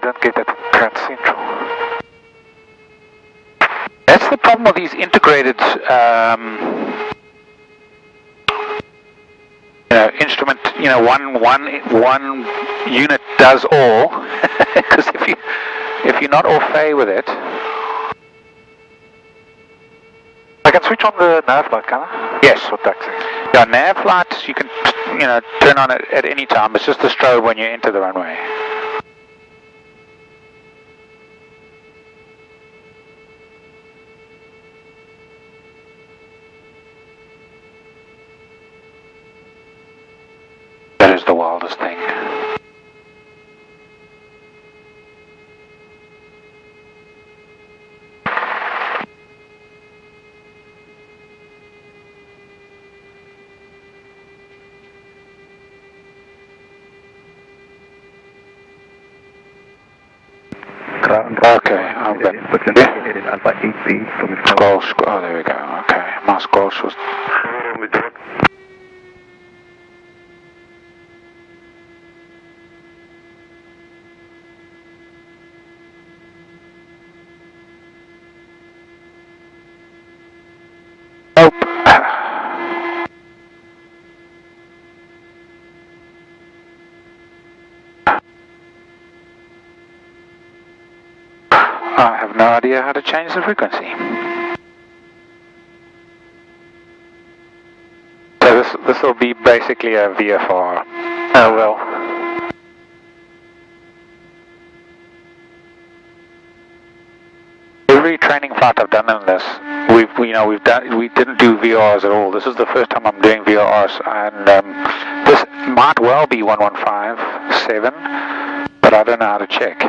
don't get that Grand Central. That's the problem with these integrated instrument. One unit does all. Because if you're not au fait with it. I can switch on the nav light, can I? Yes. For taxi. Yeah, nav lights you can turn on it at any time. It's just the strobe when you enter the runway. That is the wildest thing. Okay, I'm good. Squelch, oh there we go, okay. My squelch was... Nope. I have no idea how to change the frequency. So this will be basically a VFR. Oh well. Every training flight I've done on this, we didn't do VRs at all. This is the first time I'm doing VRs, and this might well be 1157, but I don't know how to check.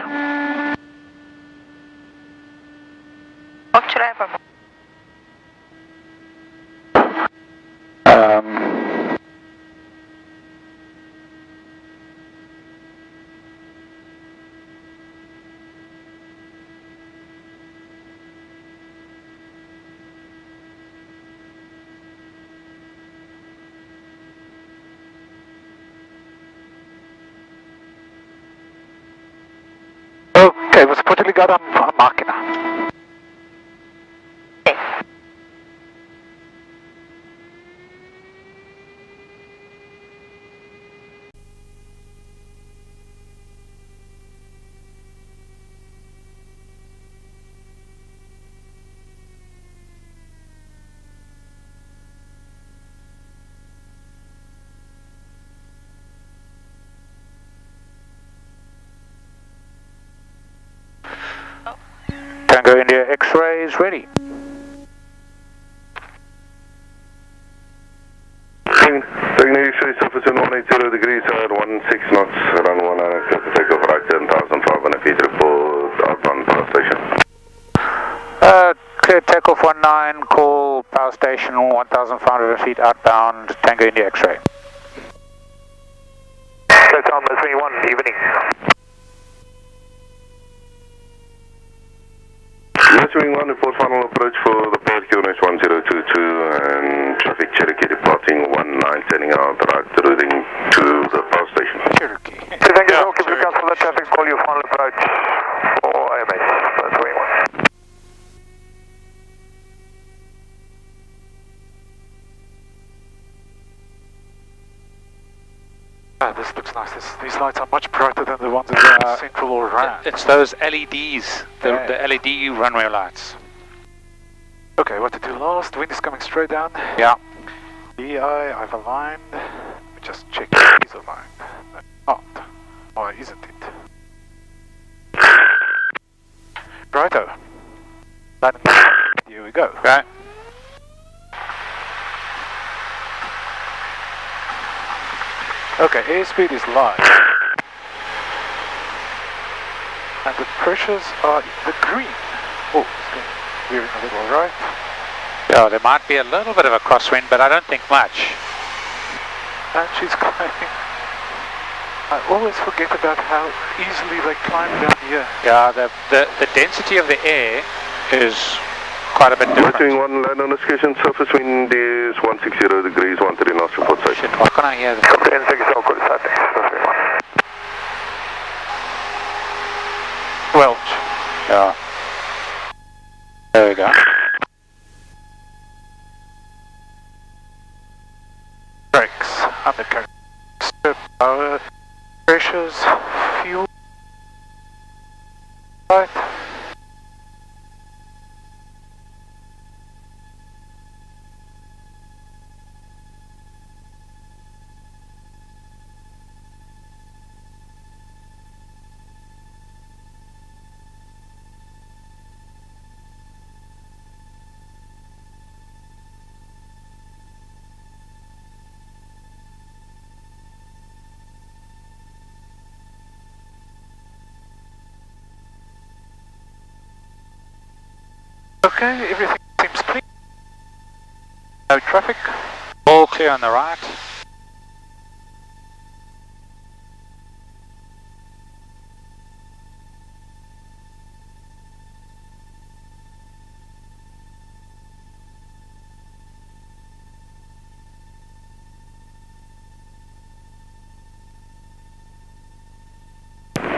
Okay, was Portugal got on máquina? Tango India X-ray is ready. Tango X-ray surface in 180 degrees at 16 knots, run 1 clear to take off right 10,500 feet, report outbound power station. Clear takeoff 19, call power station 1,500 feet outbound, Tango India X-ray. That's on the 21, evening. Wing 1, report final approach for the port QNS 1022 and traffic Cherokee departing 19, turning out right routing to the power station. Cherokee. So thank you, I'll keep the council of traffic, call your final approach for AMS, that's wing 1. This looks nice. These lights are much brighter than the ones in the central or RAM. It's those LEDs, the LED runway lights. Okay, what to do last? Wind is coming straight down. Yeah. DI, I've aligned. Let me just check if he's aligned. Not. Why isn't it? Righto. Here we go. Okay. Okay, airspeed is light. And the pressures are in the green. Oh, it's going veering a little right. Yeah, there might be a little bit of a crosswind, but I don't think much. And she's climbing. I always forget about how easily they climb down here. Yeah, the density of the air is quite a bit different. Doing 1 land on execution, surface wind is 160 degrees, 13 knots, report station. Shit, why can't I hear that? squelch. Yeah. There we go. Brakes, undercarriage, power, pressures, fuel. Right. Okay, everything seems clean. No traffic. All clear on the right.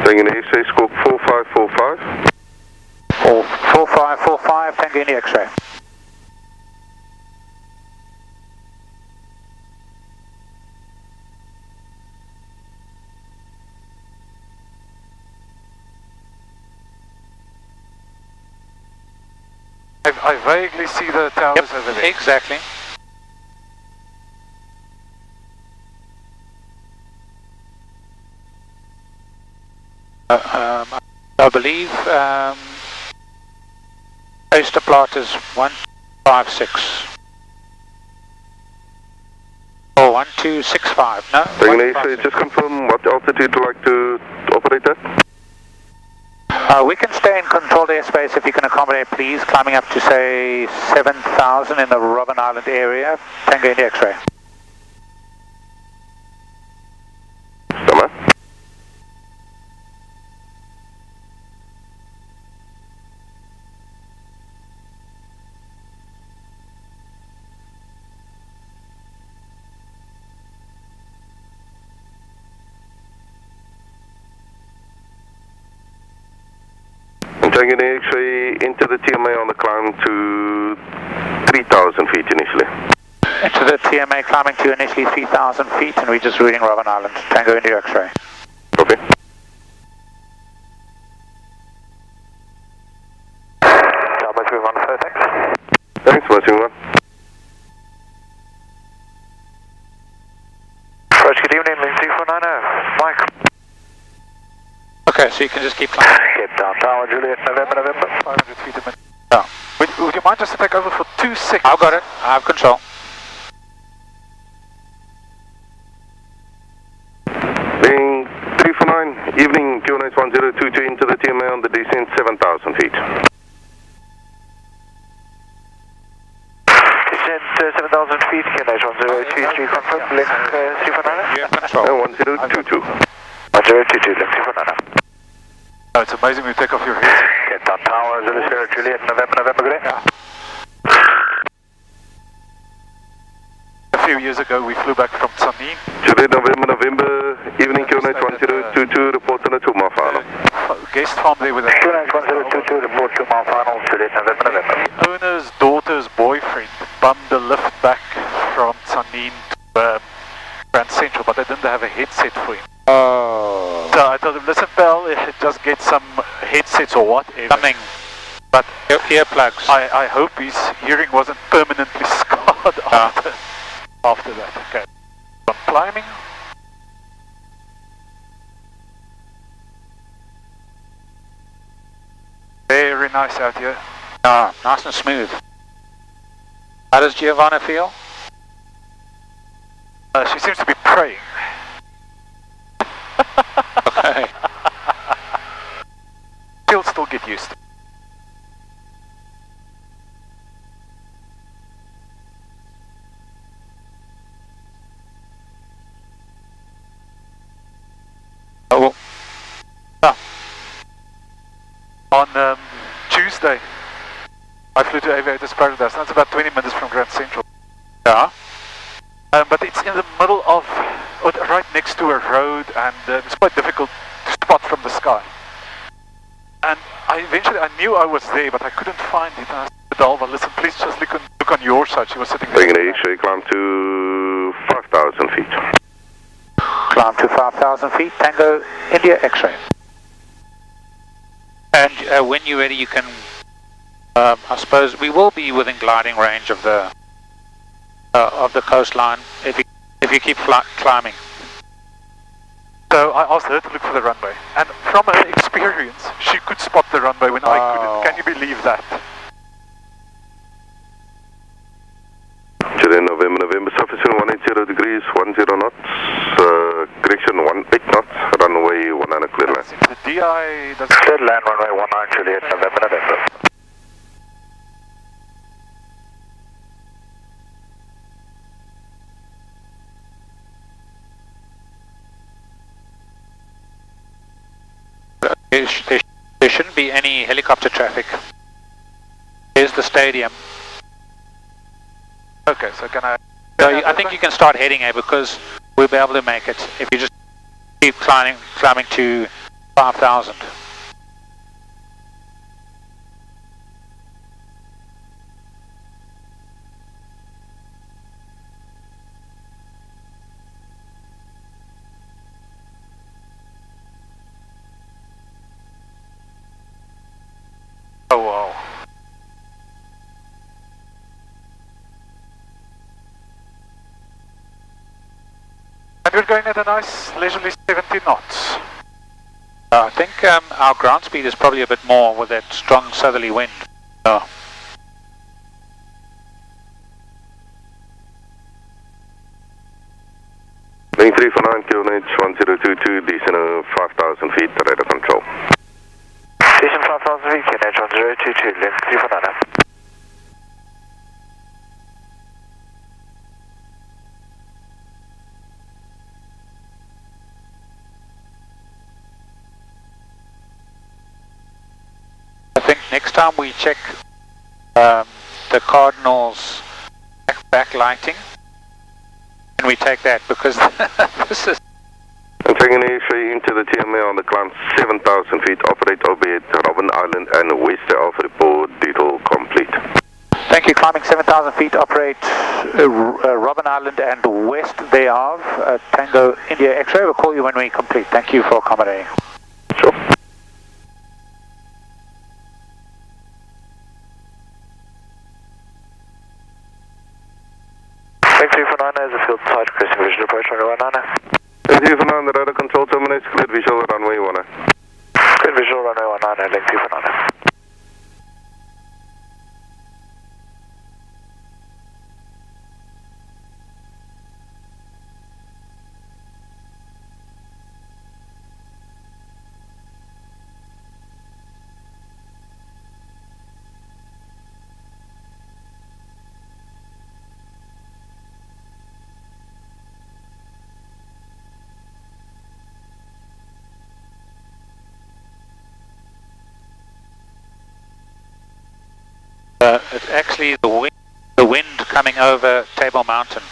Taking an X-ray scope 4545. 4545, Tango India X-ray. I vaguely see the towers over there. Exactly. I believe Oyster plot is 156. Oh, 1265, no? Taking an X-ray, just confirm what altitude you'd like to operate at. We can stay in controlled airspace if you can accommodate, please, climbing up to say 7,000 in the Robben Island area. Tango India X-ray. Summer. I'm taking an X-ray into the TMA on the climb to 3,000 feet initially. Into the TMA climbing to initially 3,000 feet and we're just reading Robben Island. Tango India X-ray. Copy. Thanks, Mercy 1. Good evening, Lindsay 490. Mike. Okay, so you can just keep climbing. Cape Town Tower, Juliet, November. 500 feet a minute. Yeah. Would you mind just to take over for 2 seconds? I've got it. I have control. Being 349, evening, QNH 1022 into the TMA on the descent 7,000 feet. Descent 7,000 feet, QNH 1023, confirm, link 349. You have control. 1022. 1022, link 349. Oh, it's amazing when you take off your head. Cape Town Tower, Zulu Sierra, Juliet, November, great. Yeah. A few years ago, we flew back from Sanin. Juliet, November, evening, QNH 1022, report on a 2-mile final. Guest farm there with a QNH 1022, report 2-mile final, Juliet, November. The owner's daughter's boyfriend bummed the lift back from Sanin to Grand Central, but they didn't have a headset for him. Oh. So I told him, listen pal, just get some headsets or whatever. Coming. But Earplugs. I hope his hearing wasn't permanently scarred after that. Okay. I'm climbing. Very nice out here. Ah, nice and smooth. How does Giovanna feel? She seems to be praying. Okay. She'll still get used to it. Oh, On Tuesday, I flew to Aviators Paradise. That's about 20 minutes from Grand Central. yeah. But it's in the middle of, right next to a road, and it's quite difficult to spot from the sky. And eventually I knew I was there, but I couldn't find it. And I said to Dalva, listen, please just look on your side. She was sitting there. Taking X-ray, climb to 5,000 feet. Climb to 5,000 feet, Tango India X-ray. And when you're ready, you can, I suppose, we will be within gliding range of the coastline if you keep climbing. So I asked her to look for the runway, and from her experience, she could spot the runway when I couldn't. Can you believe that? Chile, November, surface 180 degrees, 10 knots, correction 18 knots, runway 19 clear land. The DI does Clear land, runway 19 Juliet, November. There shouldn't be any helicopter traffic. Here's the stadium. Okay, so can I... No, I think you can start heading because we'll be able to make it if you just keep climbing to 5,000. Oh, wow. And we're going at a nice leisurely 70 knots. I think our ground speed is probably a bit more with that strong southerly wind. Oh. Link 349, QNH 1022, descend 5,000 feet, radar control. Descend 5,000 feet, QNH 1022, link 349. I think next time we check the Cardinals backlighting, and we take that because this is... I'm taking an X-ray into the TMA on the climb 7,000 feet, operate albeit Robben Island and West Alpha report, detail complete. Thank you, climbing 7,000 feet, operate Robben Island and west thereof, Tango India X-ray. We'll call you when we complete. Thank you for accommodating. Sure. Link 349 is a field side, requesting visual approach runway 19. Link 349, the radar control terminates, cleared visual runway 19. Cleared visual runway 19, link 349. It's actually the wind coming over Table Mountain.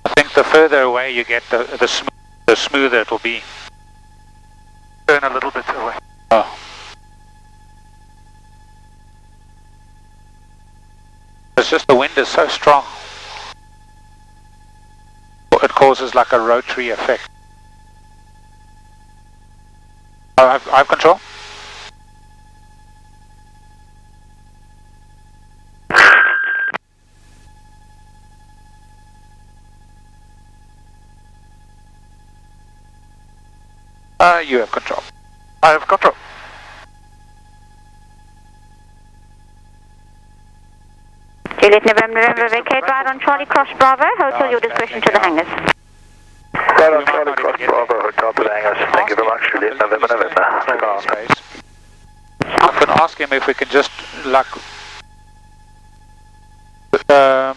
I think the further away you get, the smoother it will be. Turn a little bit away. Oh. It's just the wind is so strong. It causes like a rotary effect. I have control? You have control. I have control. Juliet November, vacate right on Charlie Cross Bravo, hotel your discretion to the hangars. Right on Charlie Cross Bravo, hotel to the hangars. Thank you very much, Juliet November. I could ask him if we can just, like,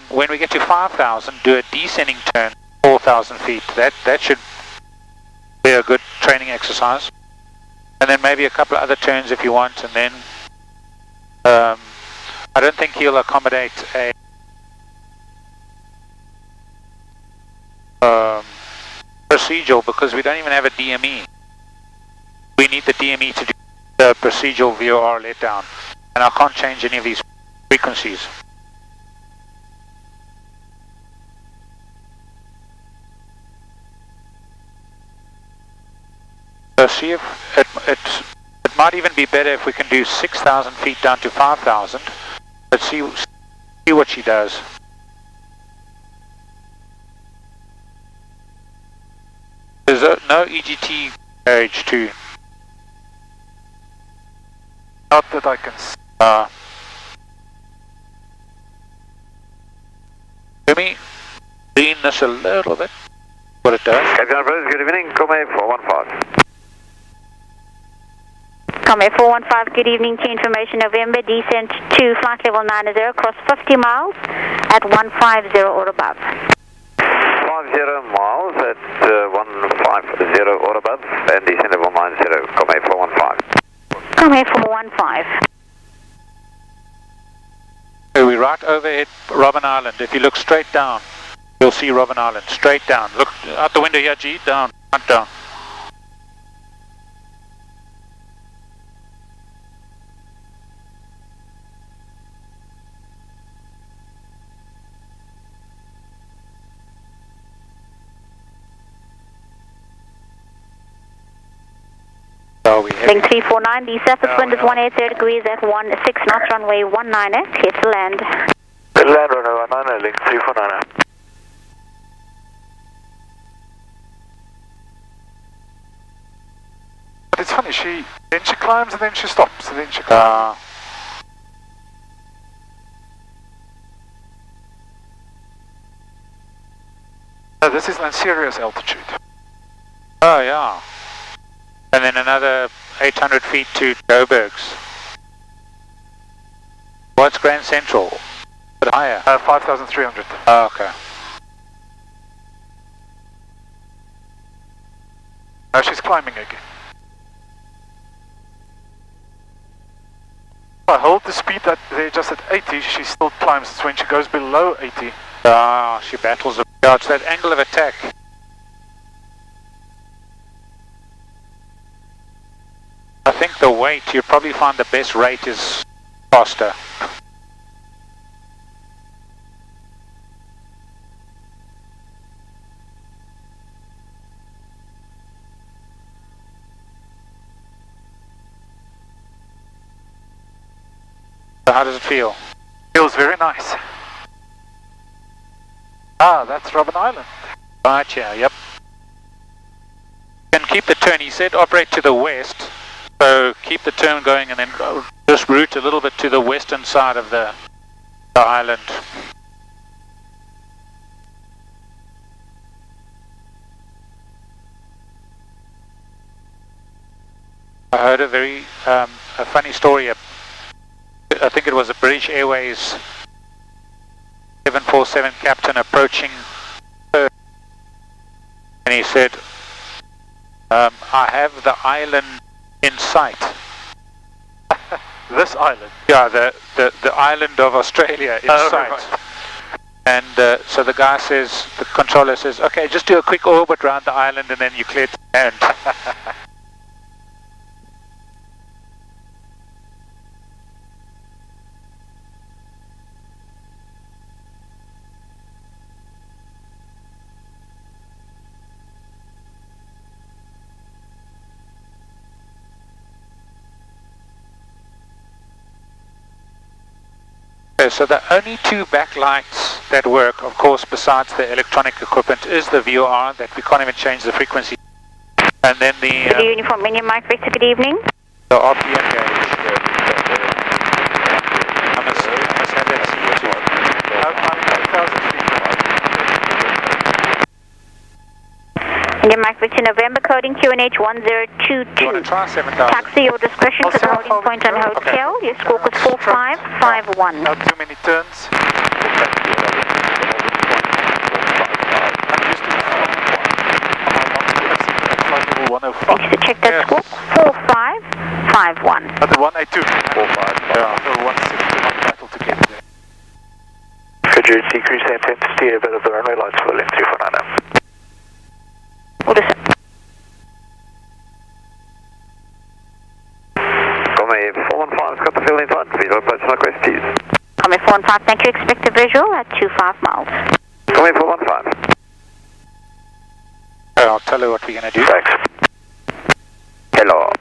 when we get to 5,000, do a descending turn, 4,000 feet. That should be a good training exercise. And then maybe a couple of other turns if you want, and then I don't think he'll accommodate a procedural because we don't even have a DME. we need the DME to do the procedural VOR letdown. And I can't change any of these frequencies. So see if it might even be better if we can do 6,000 feet down to 5,000. Let's see what she does. There's no EGT carriage too. Not that I can see. Let me lean this a little bit. What it does. Captain Rose, good evening. Come 415. Come 415, good evening to Information November, descent to flight level 90, cross 50 miles at 150 or above. 50 miles at 150 or above, and descent level 90, come 415. Come 415. We're right overhead Robben Island. If you look straight down, you'll see Robben Island. Straight down. Look out the window here, G. Down. Not down. Link 349, the surface wind is 180 degrees at 16 knots, runway 19, clear to land. Clear to land, runway 19, link 349. But it's funny, then she climbs and then she stops, and then she climbs. This is Lanceria's altitude. Oh yeah. And then another 800 feet to Joburg's. What's Grand Central? A bit higher. 5,300. Oh, okay. Now she's climbing again. If I hold the speed that they're just at 80, she still climbs. It's when she goes below 80. Ah, she battles. Yeah, it's that angle of attack. I think the weight, you'd probably find the best rate is faster. So how does it feel? Feels very nice. Ah, that's Robben Island. Right, yeah, yep. Can keep the turn. He said operate to the west. So keep the turn going and then just route a little bit to the western side of the island. I heard a very a funny story. I think it was a British Airways 747 captain approaching her, and he said, I have the island in sight. This island? Yeah, the island of Australia in sight. Right. And so the guy says, the controller says, okay, just do a quick orbit around the island and then you clear to land. So the only two backlights that work, of course, besides the electronic equipment, is the VOR that we can't even change the frequency. And then the uniform menu, Mike Victor, good evening. The RPM gauge. I must have that C2. Indian Mike Victor, November, coding QNH 1022. You want to try 7,000? Taxi your discretion for the holding point on hotel. Okay. Your score was 4551. Not too many turns. Thank you to check that score. 4551. But the 182. 45. Yeah. So 160 not battle to get there. Could you decrease the intensity a bit of the runway lights for left 349? Order, sir. Comey 415's got the field in front. Visual approach and request, please. Comey 415, thank you. Expect a visual at 25 miles. Comey 415. I'll tell you what we're going to do. Thanks. Hello.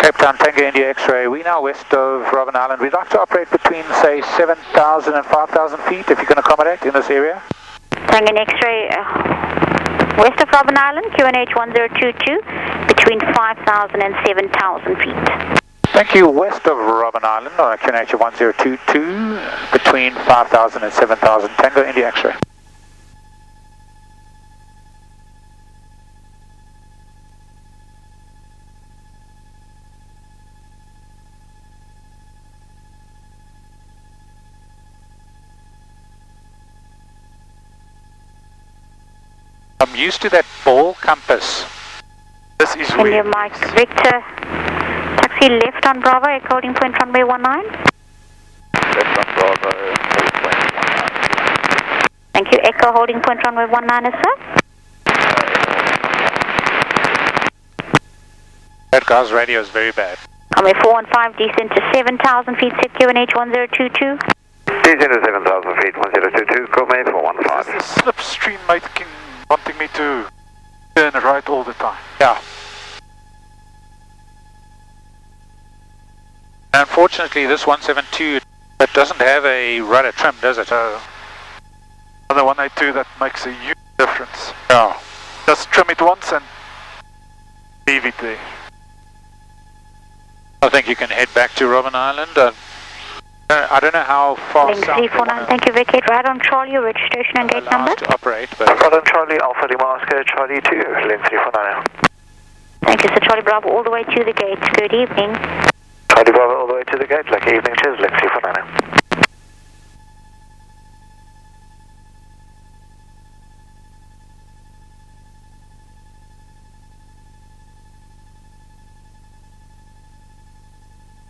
Cape Town, Tango India X-ray. We now west of Robben Island. We'd like to operate between, say, 7,000 and 5,000 feet, if you can accommodate in this area. Tango X-ray, west of Robben Island, QNH 1022, between 5,000 and 7,000 feet. Thank you. West of Robben Island on a QNH 1022, between 5,000 and 7,000. Tango India X-ray. I'm used to that ball compass. This is Can you weird. mark Victor, taxi left on Bravo, Echo holding point runway 19. Left on Bravo, holding point 19. Thank you, Echo holding point runway 19, sir. That guy's radio is very bad. Comey 415, descent to 7,000 feet, set QNH 1022. Descent to 7,000 feet, 1022, Comey 415. This slipstream making wanting me to turn right all the time. Yeah. Unfortunately, this 172, it doesn't have a rudder trim, does it? So, the 182, that makes a huge difference. Yeah. Just trim it once and leave it there. I think you can head back to Robben Island. I don't know how far Link south 349, thank you, vacate right on Charlie, your registration and gate number. to operate, but Right on Charlie, Alpha Lima Oscar, Charlie 2, Link 349. Thank you, sir. Charlie Bravo, all the way to the gates. Good evening. Charlie Bravo all the way to the gate, like evening, cheers, Link 349.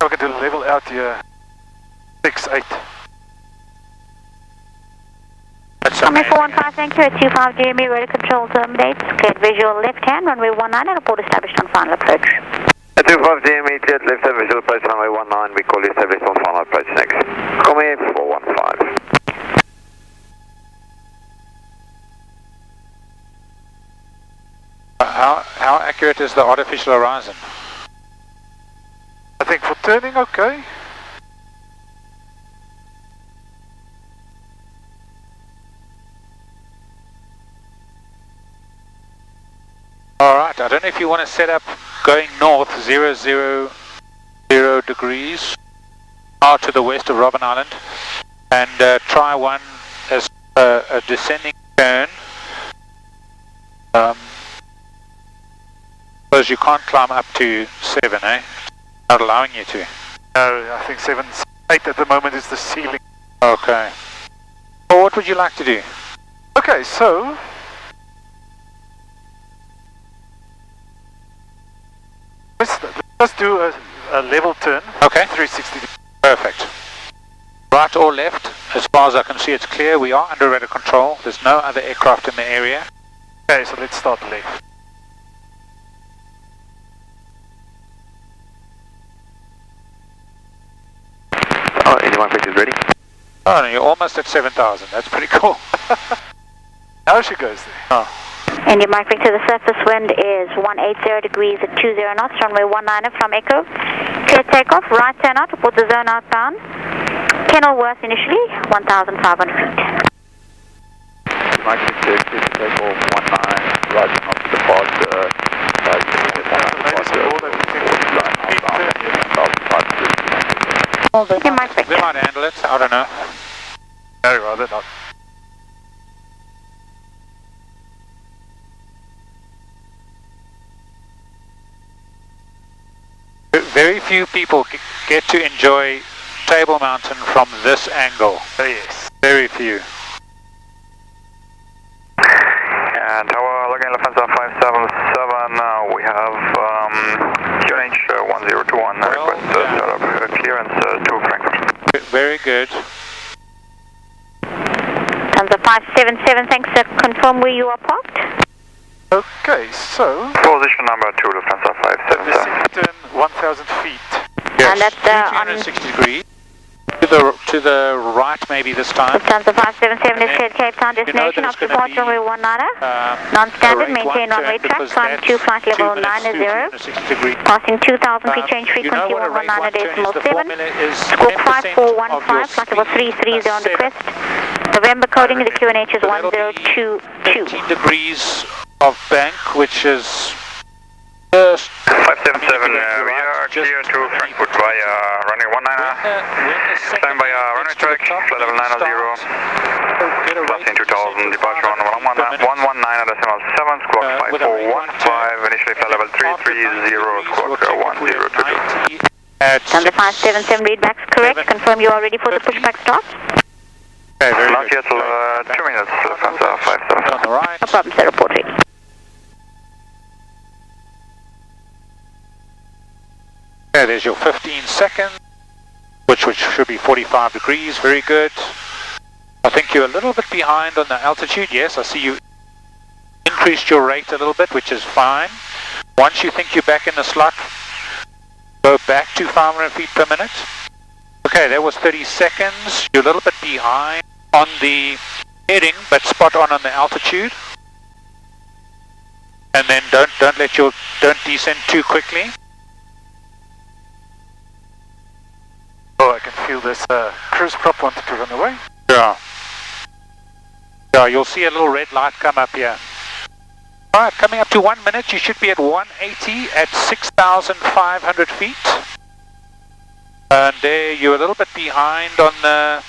We're going to level out here 6-8. Comey 415, thank you, at 25 GME, radio control terminates. Cleared visual left hand, runway 19, and report established on final approach. At 25 GME, cleared left hand, visual approach runway 19, we call you established on final approach next. Comey 415. how accurate is the artificial horizon? I think for turning, okay. Alright, I don't know if you want to set up going north 000 degrees out to the west of Robben Island and try one as a descending turn. Because you can't climb up to 7, eh? Not allowing you to. No, I think 7-8 at the moment is the ceiling. Okay. Well, what would you like to do? Okay, so let's do a level turn. Okay. 360 degrees. Perfect. Right or left, as far as I can see it's clear, we are under radar control. There's no other aircraft in the area. Okay, so let's start left. Oh, anyone is ready? Oh, no, you're almost at 7,000. That's pretty cool. Now she goes there. Oh. And your mic to the surface wind is 180 degrees at 20 knots, runway 19 from Echo. Clear takeoff, right turn out, report the zone outbound. Kenilworth initially, 1,500 feet. Mike to takeoff 19, right on departure. Well, they Okay, might, Mike. they might handle it. I don't know. Very rather not. Very few people get to enjoy Table Mountain from this angle. Yes. Very few. And Tower, login Lufthansa 577, we have QNH 1021, Well, request start up clearance to Frankfurt. Very good. Lufthansa 577, thanks, sir. Confirm where you are parked. Okay, so Position number 2, Lufthansa 577. 1,000 feet. And that's on 360 degrees. To the right maybe this time. Lufthansa 577 is cleared Cape Town destination up to departure runway 19. Non-standard, maintain runway track, climb to flight level 90. Passing 2,000 feet, change frequency 119.7. Squawk 5415, flight level 330 on the crest. November coding, the QNH is 1022. 15 degrees of bank, which is just 577, we are clear to Frankfurt via runway 19. Stand by runway track, flight level 90. Passing 2,000, departure on 119.7, squawk 5415, initially flight level 330, squawk 1022. Lufthansa 577 readbacks correct. Confirm you are ready for the pushback start. Okay, very Not good. yet, 2 minutes, Lufthansa 577. On the right. No problem, sir. Report ready. Okay, there's your 15 seconds, which should be 45 degrees. Very good. I think you're a little bit behind on the altitude. Yes, I see you increased your rate a little bit, which is fine. Once you think you're back in the slot, go back to 500 feet per minute. Okay, that was 30 seconds. You're a little bit behind on the heading, but spot on the altitude. And then don't descend too quickly. oh, I can feel this cruise prop wanted to run away. Yeah. Yeah, you'll see a little red light come up here. Alright, coming up to 1 minute, you should be at 180 at 6,500 feet. And there you're a little bit behind on the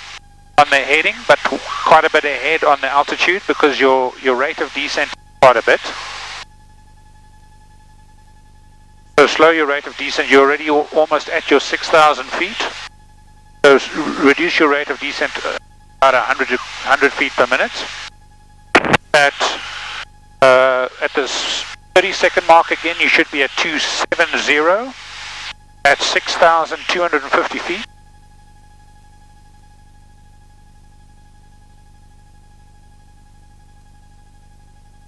heading, but quite a bit ahead on the altitude because your rate of descent is quite a bit. So slow your rate of descent. You're already almost at your 6,000 feet. So reduce your rate of descent about 100 feet per minute. At this 30-second mark again, you should be at 270 at 6,250 feet.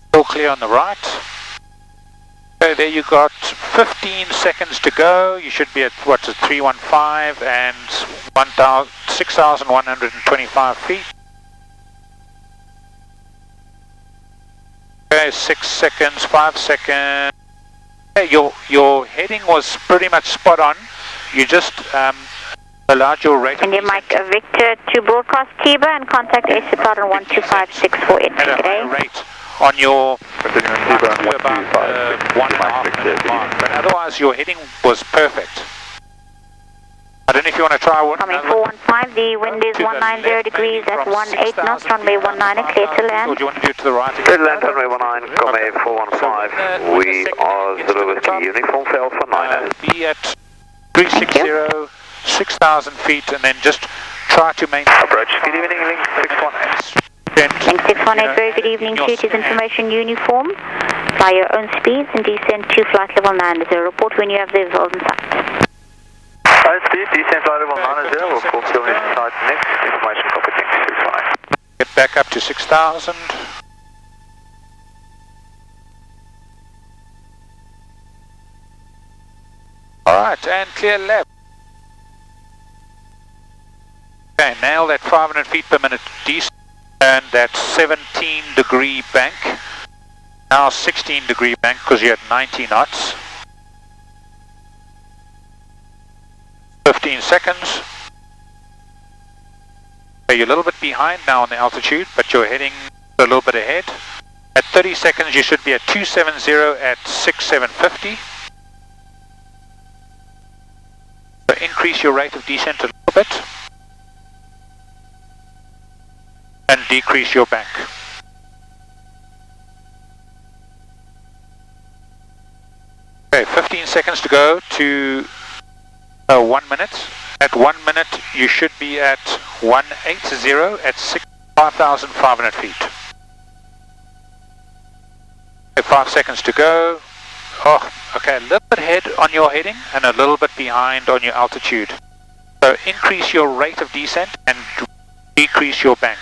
Still clear on the right. Okay, there you got 15 seconds to go. You should be at, what's it, 315 and 6,125 feet. Okay, 6 seconds, 5 seconds. Okay, your heading was pretty much spot on. You just allowed your rate And you Mike Victor to broadcast TIBA and contact AC Pardon 12564 at a higher rate on your about 1.5 minute mark. But otherwise your heading was perfect. I don't know if you want to try one. Coming 415, the wind is 190 degrees at 18 knots, runway 19, clear to land. Or do you want to do it to the right again? Clear to land, runway 19, Comay 415. We are Zulu Whiskey uniform for Alpha 9. Be at 360, 6,000 feet, and then just try to maintain. Approach, good evening, link 618. Link 618, very good evening to you. It is information uniform. Fly your own speeds and descend to flight level 90. Report when you have the visuals in sight. Speed, descend flight level 90, we'll fulfill this site next. Information copy, link 618. Get back up to 6,000. Alright, and clear left. Okay, nail that 500 feet per minute descent and that 17-degree bank. Now 16-degree bank because you're at 90 knots. 15 seconds. Okay, you're a little bit behind now on the altitude, but you're heading a little bit ahead. At 30 seconds, you should be at 270 at 6,750. So increase your rate of descent a little bit. And decrease your bank. Okay, 15 seconds to go to 1 minute. At 1 minute, you should be at 180 at 5,500 feet. Okay, 5 seconds to go. Oh, okay, a little bit ahead on your heading and a little bit behind on your altitude. So increase your rate of descent and decrease your bank.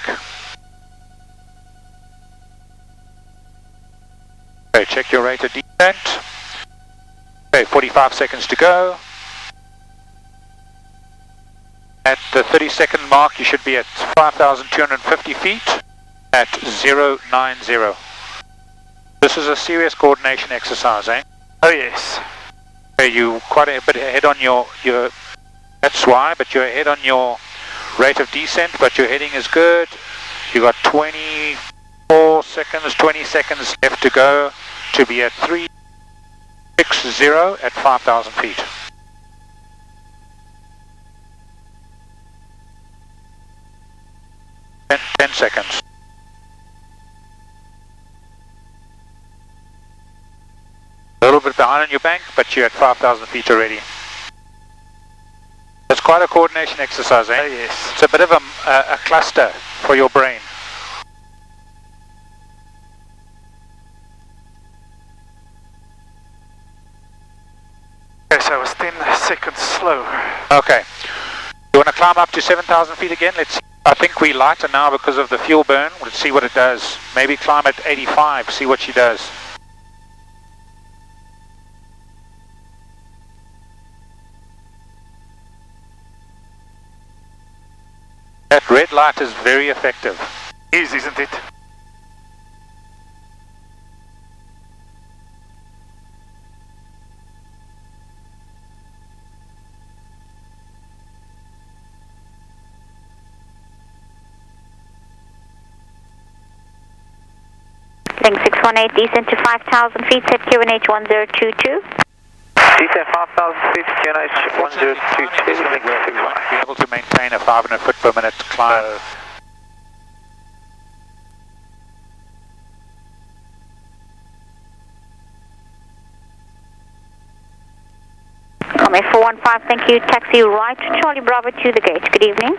Okay, Okay, check your rate of descent. Okay, 45 seconds to go. At the 30-second mark, you should be at 5,250 feet at 090. This is a serious coordination exercise, eh? Oh yes. Okay, you quite a bit ahead on your that's why, but you're ahead on your rate of descent, but your heading is good. You got 24 seconds, 20 seconds left to go to be at 360 at 5,000 feet. 10 seconds. A little bit behind on your bank, but you're at 5,000 feet already. It's quite a coordination exercise, eh? Oh yes. It's a bit of a cluster for your brain. Okay, so I was 10 seconds slow. Okay. You want to climb up to 7,000 feet again? Let's see. I think we lighter now because of the fuel burn. Let's see what it does. Maybe climb at 85, see what she does. That red light is very effective. Isn't it? Link 618, descent to 5,000 feet, set QNH 1022. Descent 5,000 feet, QNH 1022, link 618. Be able to maintain a 500 foot per minute climb. Come 415, thank you. Taxi right, Charlie Bravo to the gate. Good evening.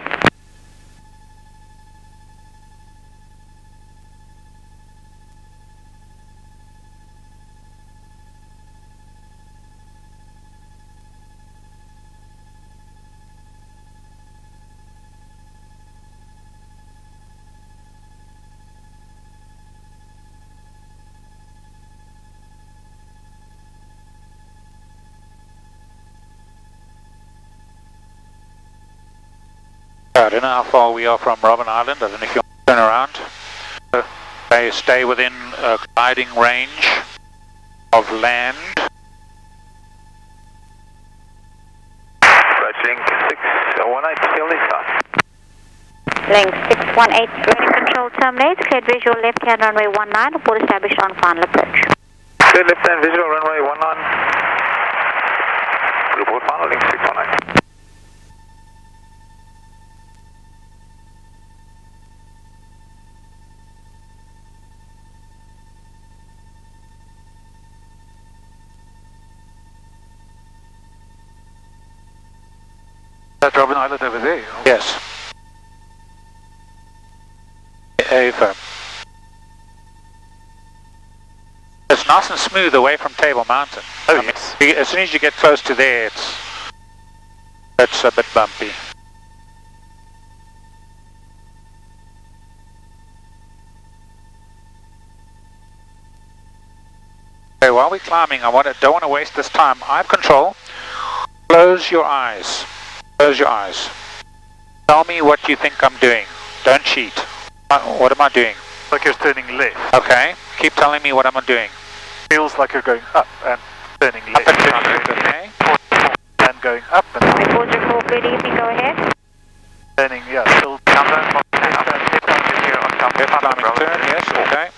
I don't know how far we are from Robben Island. I don't know if you want to turn around. They stay within gliding range of land. Right, link 618, still this time. Link 618, running control terminates. Cleared visual left hand runway 19. Report established on final approach. Cleared left hand visual runway 19. Report final, link 618. That Robben Island over there? Yes. Over. It's nice and smooth away from Table Mountain. Oh, yes. As soon as you get close to there, it's a bit bumpy. Okay, while we're climbing, don't want to waste this time. I have control. Close your eyes. Close your eyes. Tell me what you think I'm doing. Don't cheat. What am I doing? Like you're turning left. Okay. Keep telling me what I'm doing. Feels like you're going up and turning left. Up and turning left, okay. And going up and Report your call, good evening, go ahead. turning, yeah, still Left climbing turn, yes, okay.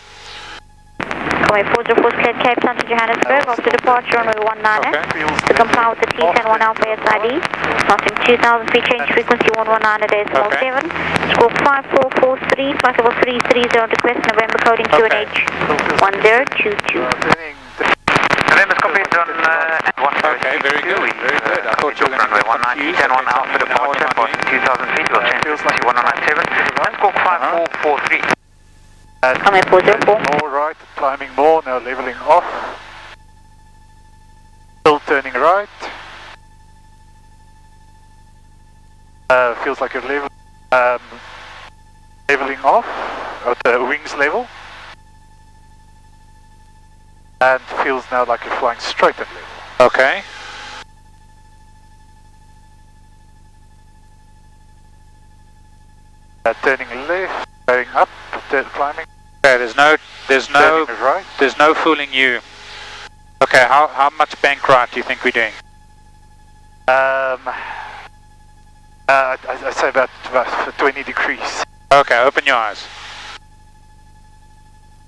Come 404, cleared Cape Town to Johannesburg. After departure, runway 19. Okay. To comply with the T10 1 Alpha SID. Passing 2,000 feet, change frequency 119 at decimal Okay. 7. Squawk 5443, flight level 330 request, November coding QNH 1022. turning. And then it's complete on Okay, very good, very good. I thought you were going to runway get 19, confused. 10 1 Alpha departure, passing 2,000 feet, we'll change frequency 1097. And squawk 5443. Come 404. More right, climbing more, now leveling off. Still turning right. Feels like you're leveling off at the wings level. and feels now like you're flying straight and level. Okay. Turning left, going up, climbing. Okay, there's no Turning right. there's no fooling you. Okay, how much bank right do you think we're doing? I'd say about 20 degrees. Okay, open your eyes.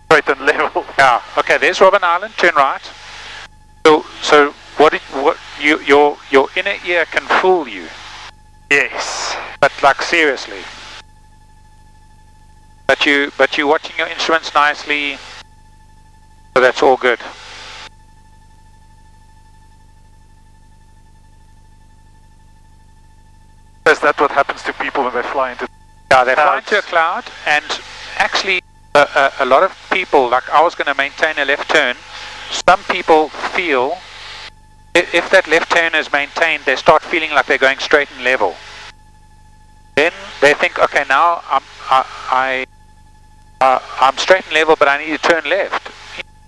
Straight and level. Yeah. Okay, there's Robben Island. Turn right. So your inner ear can fool you, Yes. but like seriously. But you're watching your instruments nicely, so that's all good. Is that what happens to people when they fly into? Yeah, they fly into a cloud, and actually a lot of people, like I was going to maintain a left turn, some people feel if that left turn is maintained, they start feeling like they're going straight and level. Then they think, okay, now I'm straight and level, but I need to turn left.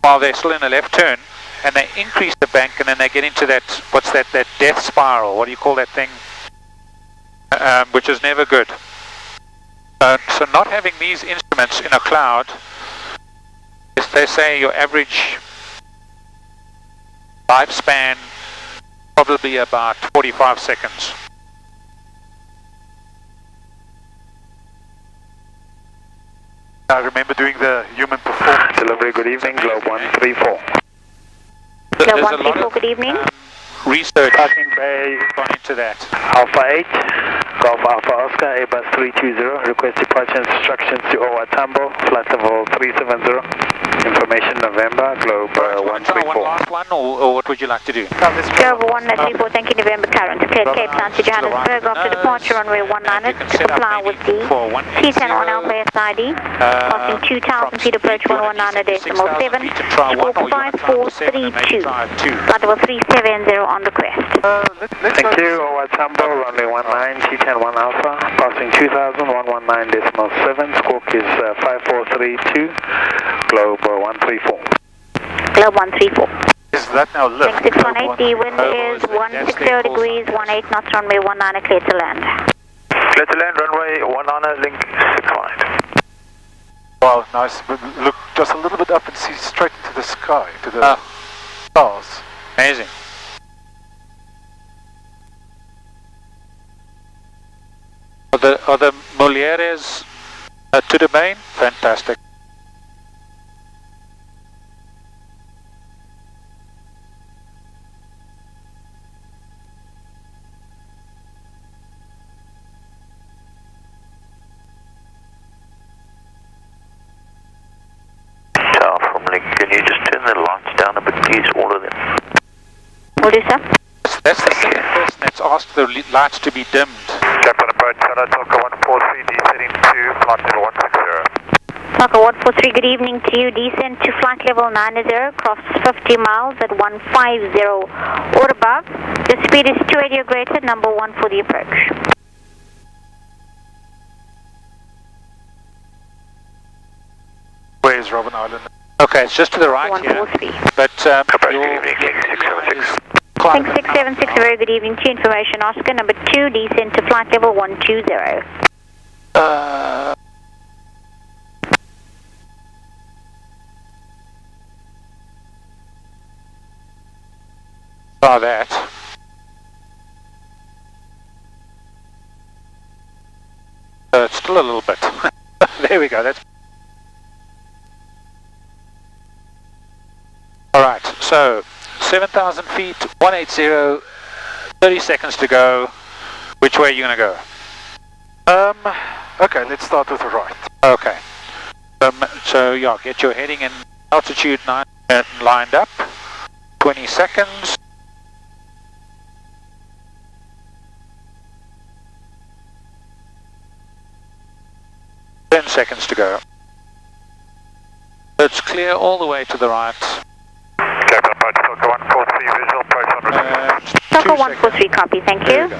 While they're still in a left turn, and they increase the bank, and then they get into that, what's that death spiral, what do you call that thing? Which is never good. So not having these instruments in a cloud, they say your average lifespan probably about 45 seconds. I remember doing the human performance. Delivery, good evening, Globe 134. Globe 134, good evening. Research Parking bay, gone into that. Alpha 8, Golf Alpha Oscar, Airbus 320, request departure instructions to OR Tambo, flight level 370, information November, Globe One 134. last one, or what would you like to do? Globe 134, thank you, November current. Cleared Cape Town to Johannesburg after departure runway 19 to comply with the T10 on Alpha SID, passing 2,000 feet approach 119.7, squawk 5432, flight level 370 on request. Thank you, OR Tambo, runway 19, T10 1 Alpha, passing 2,000, 119.7, squawk is 5432, Globe 134. Globe 134. Is that now lift? 6618, the wind is 160 degrees, 18 knots, runway 19, clear to land. Clear to land, runway 19, link 65. Wow, nice. But look just a little bit up and see straight into the sky, to the stars. Amazing. Are the Molieres to the main? Fantastic. From Link, can you just turn the lights down a bit, please, all of them? Will do, sir. That's the second person that's asked the lights to be dimmed. Captain approach, Talca 143, descending to flight level 160. Talca 143, good evening to you. Descend to flight level 90, cross 50 miles at 150 or above. Your speed is 280 or greater, number 1 for the approach. Where is Robben Island? Okay, it's just to the right here. 143. But Approach, your good evening, Link 676. Link 676, very good evening to you. Information Oscar, number 2, descend to flight level 120. Try that. It's still a little bit. There we go. That's all right. So 7,000 feet, 180, 30 seconds to go. Which way are you going to go? Okay, let's start with the right. Okay. So yeah, get your heading and altitude 9 lined up. 20 seconds. Seconds to go. It's clear all the way to the right. Captain approach, Talca 143, visual approach on route. Talca 143, copy, thank you.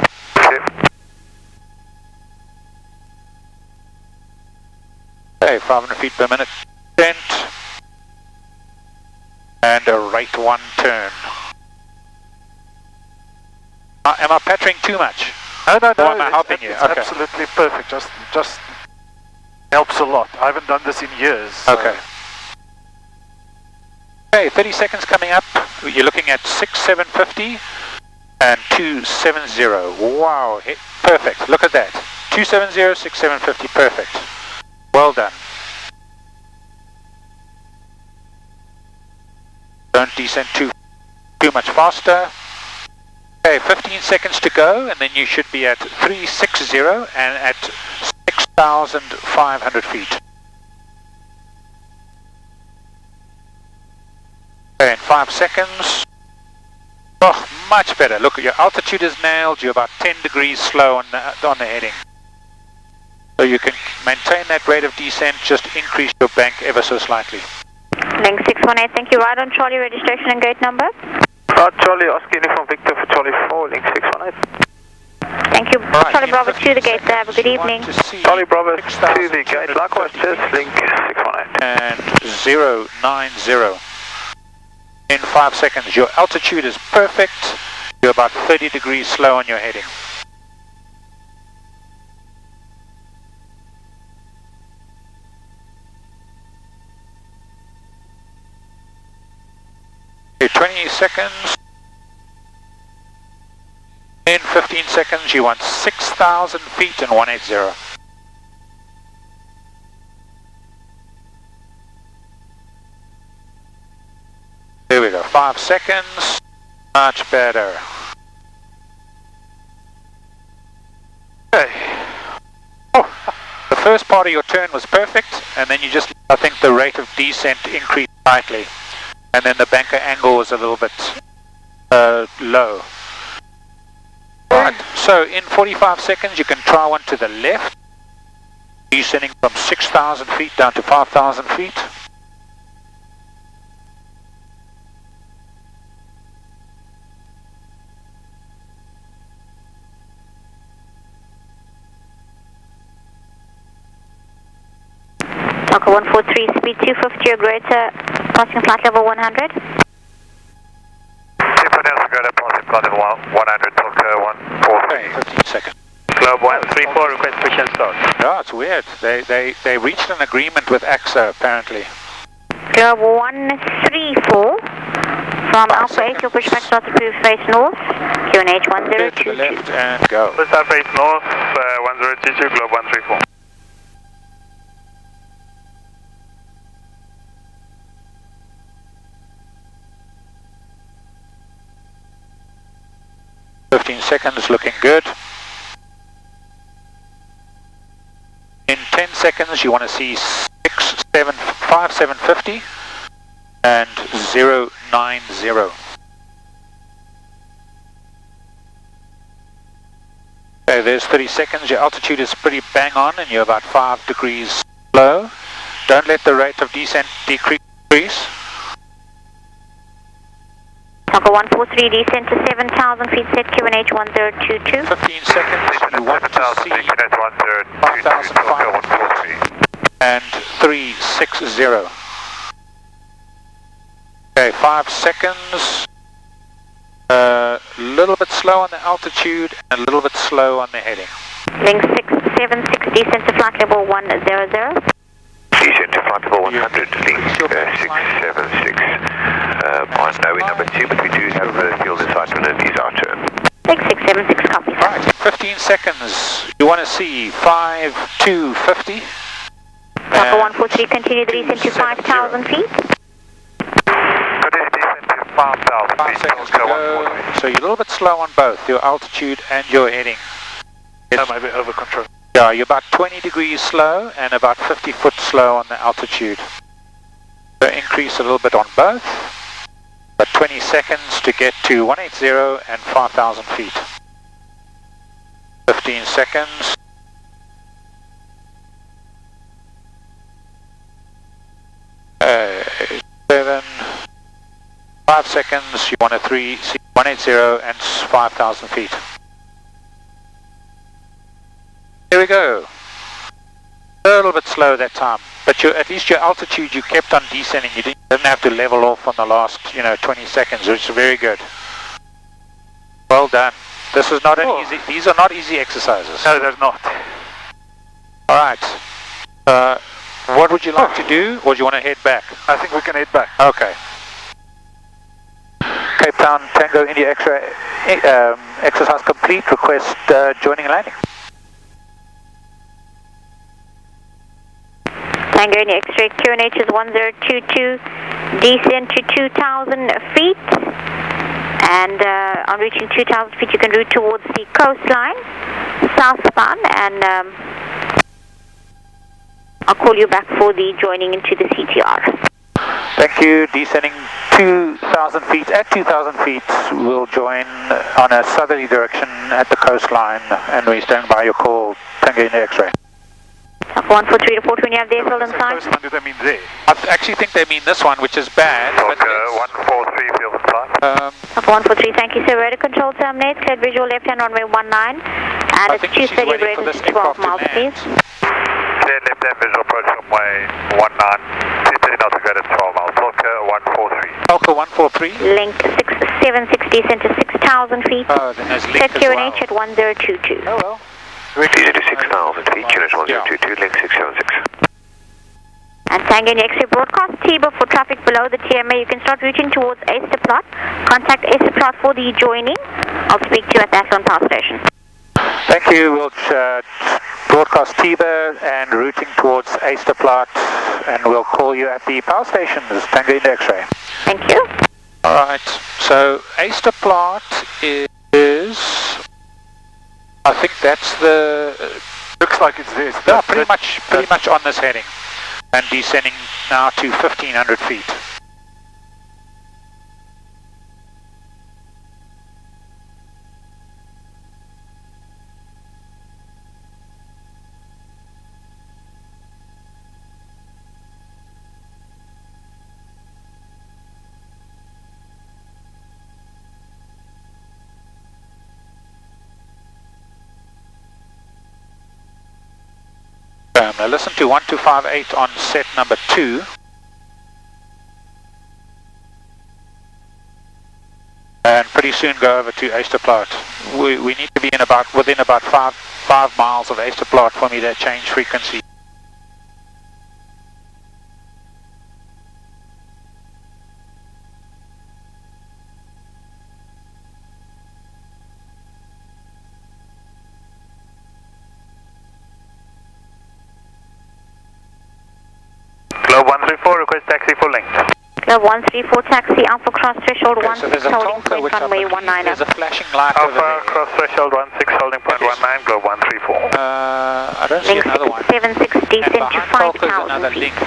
Okay, 500 feet per minute. Descent. And and a right 1 turn. Am I pattering too much? No, Or am I helping you? It's Okay. absolutely perfect. Just helps a lot. I haven't done this in years. So. Okay. Okay, 30 seconds coming up. You're looking at 6750 and 270. Wow, perfect. Look at that. 270, 6750, perfect. Well done. Don't descend too much faster. Okay, 15 seconds to go, and then you should be at 360 and at 6,500 feet. Okay, in 5 seconds. Oh, much better. Look, your altitude is nailed. You're about 10 degrees slow on the heading. So you can maintain that rate of descent, just increase your bank ever so slightly. Link 618, thank you. Right on Charlie, registration and gate number. Charlie, Oscar Uniform Victor for Charlie 4, link 618. Thank you. Right, Charlie Bravo to the gate, have a good evening. Charlie Bravo to the gate, likewise, cheers, link 618. And 090. In 5 seconds, your altitude is perfect. You're about 30 degrees slow on your heading. Okay, 20 seconds. In 15 seconds, you want 6,000 feet and 180. There we go, 5 seconds, much better. Okay. Oh, the first part of your turn was perfect, and then you just, I think the rate of descent increased slightly, and then the banker angle was a little bit low. Right, so in 45 seconds you can try one to the left, descending from 6,000 feet down to 5,000 feet. Delta 143, speed 250 or greater, passing flight level 100. 2 greater, passing flight level 100, Delta 143. Okay, 15 seconds. Globe 134, request push and start. Yeah, it's weird. They reached an agreement with AXA apparently. Globe 134, from Alpha 8, your pushback starts to face north, QNH Clear to the 1022. left and go. First start face north, 1022, Globe 134. Seconds, looking good. In 10 seconds you want to see 5750 and 090. Okay, there's 30 seconds. Your altitude is pretty bang on and you're about 5 degrees low. Don't let the rate of descent decrease. Delta 143, descent to 7,000 feet, set QNH 1022. 15 seconds, you want to see 5,500 and 360. Okay, 5 seconds. A little bit slow on the altitude and a little bit slow on the heading. Link 676, descent to flight level 100. Descent to flight level 100, link 676. On Norway number 2, but we do have the field inside when it is our turn. Link 676, copy. Right, 15 seconds. You want to see 5250. Delta 143, continue the descent to 5,000 feet. Continue descent to 5,000 5 feet, seconds to Oscar go. 143. So you're a little bit slow on both, your altitude and your heading. That might be over control. Yeah, you're about 20 degrees slow and about 50 foot slow on the altitude. So increase a little bit on both. But 20 seconds to get to 180 and 5,000 feet. 15 seconds. Seven. 5 seconds. You want a 180 and 5,000 feet. Here we go. A little bit slow that time. But at least your altitude, you kept on descending. You didn't have to level off on the last, 20 seconds, which is very good. Well done. This is not an easy. These are not easy exercises. No, they're not. All right. What would you like to do, or do you want to head back? I think we can head back. Okay. Cape Town Tango India X-ray exercise complete. Request joining and landing. Tango India X-ray QNH is 1022. Descend to 2,000 feet. And on reaching 2,000 feet, you can route towards the coastline, southbound, and I'll call you back for the joining into the CTR. Thank you. Descending 2,000 feet. At 2,000 feet, we'll join on a southerly direction at the coastline, and we stand by your call. Tango India X-ray. 143 to 420, you have the airfield inside? Coastline, do they mean there? I actually think they mean this one, which is bad. Okay, 143 field inside. 143, thank you, sir. Radar control terminates. Cleared visual left hand runway 19. And it's 230 rated to 12 miles, please. Cleared left hand visual approach runway 19. 230 knots ago to 12 miles. Talker 143. Talker 143. Link 676, descend to 6,000 feet. Oh, then there's link Set as well. QNH at 1022. Oh well. Descend to 6,000 feet, unit 1022, link 676. And Tango India X-ray broadcast TBA for traffic below the TMA. You can start routing towards Esterplot. Contact Esterplot for the joining. I'll speak to you at Ashland Power Station. Thank you. We'll broadcast TBA and routing towards Esterplot, and we'll call you at the power station. This is Tango India X-ray. Thank you. All right. So Esterplot is. I think that's the. Looks like it's there. Yeah, pretty much on this heading, and descending now to 1,500 feet. Now listen to 1258 on set number 2. And pretty soon go over to Esterplot. We need to be within about 5 miles of Esterplot for me to change frequency. Globe 134, request taxi for link. Globe 134, taxi Alpha cross threshold Okay, 16, so there's a holding Tonka, point which I runway believe 19. there's a flashing light over Alpha there. cross threshold 16, holding point 19, Globe 134. I don't see Link another one. 676, And descend to behind Tonka is 5,000 another feet. link.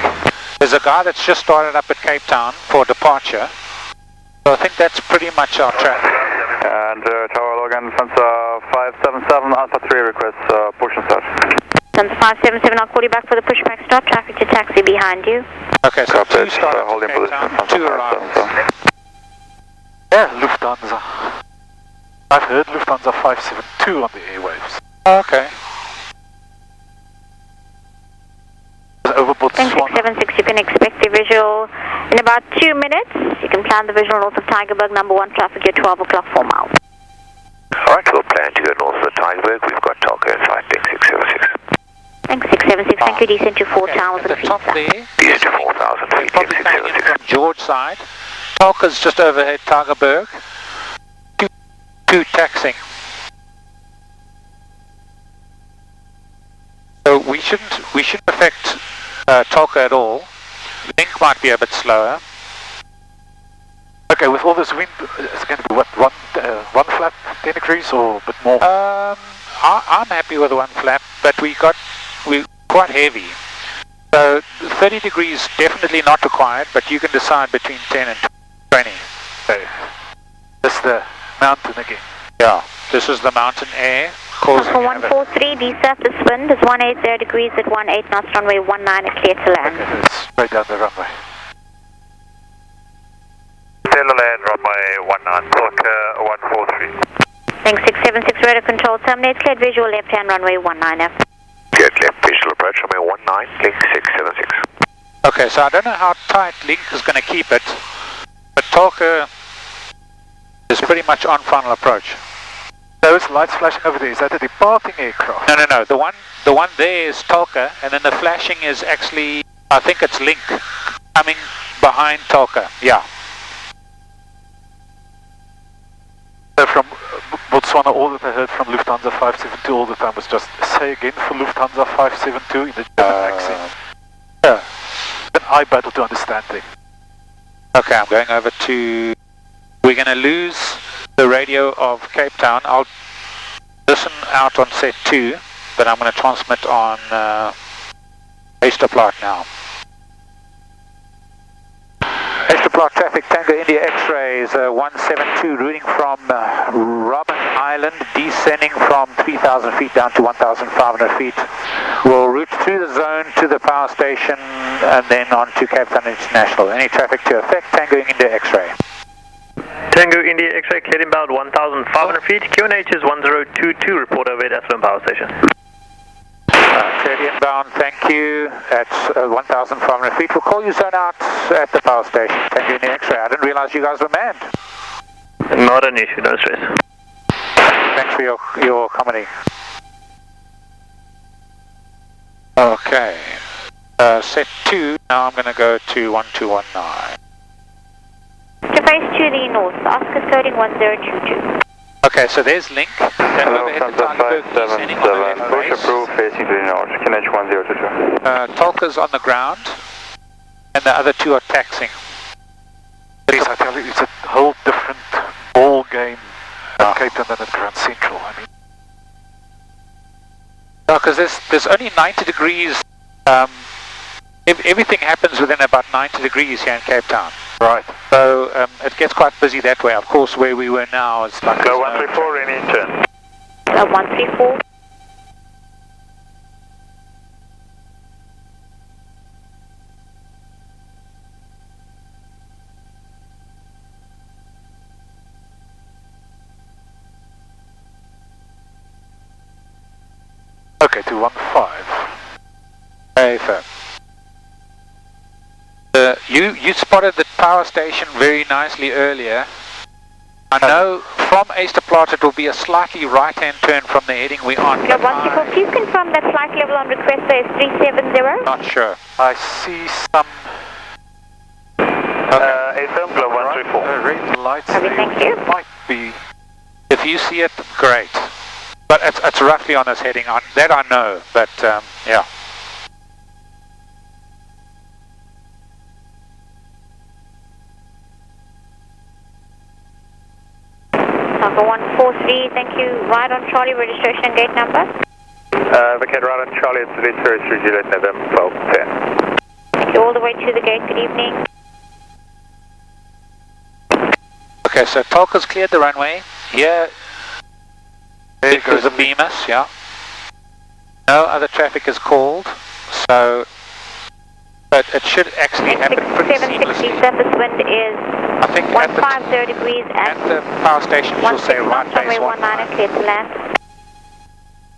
There's a guy that's just started up at Cape Town for departure. So I think that's pretty much our track. And Tower Logan, Lufthansa 577, Alpha 3 request push and start. Lufthansa 577, I'll call you back for the pushback start. Traffic to taxi behind you. Okay, so Copy, 2 startups holding at Cape position, Town, Lufthansa 2 arrivals. 577. Yeah, Lufthansa. I've heard Lufthansa 572 on the airwaves. Okay. Over Link 676, you can expect the visual in about 2 minutes. You can plan the visual north of Tigerberg, number 1 traffic at 12 o'clock, 4 miles. Alright, we'll plan to go north of the Tigerberg. We've got Talker inside, link 676. Link 676, thank you, descend to 4,000 At the feet. top sir. there, Descend to 4,000 they're feet, link probably coming in 676. from George side. Talker's just overhead Tigerberg. 2 taxing. So we shouldn't affect Talker at all. Link might be a bit slower. Okay, with all this wind, it's going to be what, one flap, 10 degrees or a bit more? I'm happy with 1 flap, but we're quite heavy. So 30 degrees definitely not required, but you can decide between 10 and 20. Okay. That's the mountain again. Yeah, this is the mountain air causing Alpha havoc. 143, the surface wind is 180 degrees at 18 knots, runway 19 and clear to land. Okay, that's straight down the runway. Taylor land, runway 19, Talker 143. Link 676, radar control terminates, cleared visual left hand runway 19F. Good left visual approach, runway 19, link 676. Okay, so I don't know how tight Link is going to keep it, but Talker is pretty much on final approach. Those lights flashing over there, is that a departing aircraft? No, no, no. The one there is Talker, and then the flashing is actually, I think it's Link coming behind Talker. Yeah. So from Botswana, all that I heard from Lufthansa 572 all the time was just say again for Lufthansa 572 in the German accent. Yeah. Then I battle to understand them. Okay, I'm going over to... We're going to lose the radio of Cape Town. I'll listen out on set 2, but I'm going to transmit on Easterplaat now. Easterplaat traffic, Tango India X-rays 172, routing from Robben Island, descending from 3,000 feet down to 1,500 feet. We'll route through the zone to the power station and then on to Cape Town International. Any traffic to affect Tango India X-ray. Tango India X-ray, cleared inbound 1,500 feet, QNH is 1022, report over at Effluent Power Station. Cleared inbound, thank you, at 1,500 feet. We'll call you zone out at the power station, Tango India X-ray. I didn't realize you guys were manned. Not an issue, no stress. Thanks for your comedy. Okay, set 2, now I'm going to go to 1219. To face to the north, Oscar's coding 1022. Okay, so there's Link. Then overhead the Target descending on the left push base. approved, facing to the north, QNH 1022. Talker's on the ground, and the other two are taxing. Please, I tell you, it's a whole different ball game at Cape Town than at Grand Central. I mean, No, because there's only 90 degrees. Everything happens within about 90 degrees here in Cape Town. right. So it gets quite busy that way. Of course, where we were now is like... Hello, 134, any turn. 134. Okay, 215. Hey, firm. You spotted the power station very nicely earlier. I know from Easterplaat it will be a slightly right-hand turn from the heading we're on. Club 134, please confirm that flight level on request there is 370. Not sure. I see some AFM, Club 134. red lights Okay, there, thank you. which might be... If you see it, great. But it's roughly on this heading. That I know, but yeah. Number 143, thank you. Right on Charlie, registration and gate number. Vacate right on Charlie, it's 333 Juliet, November 1210. Thank you, all the way to the gate. Good evening. Okay, so Talker's cleared the runway. Here goes the Bemis, yeah. No other traffic is called, so... But it should actually happen pretty 760, seamlessly. surface wind is I think 150 degrees at at the power station she'll say 16 right knots, base runway 19, clear to land.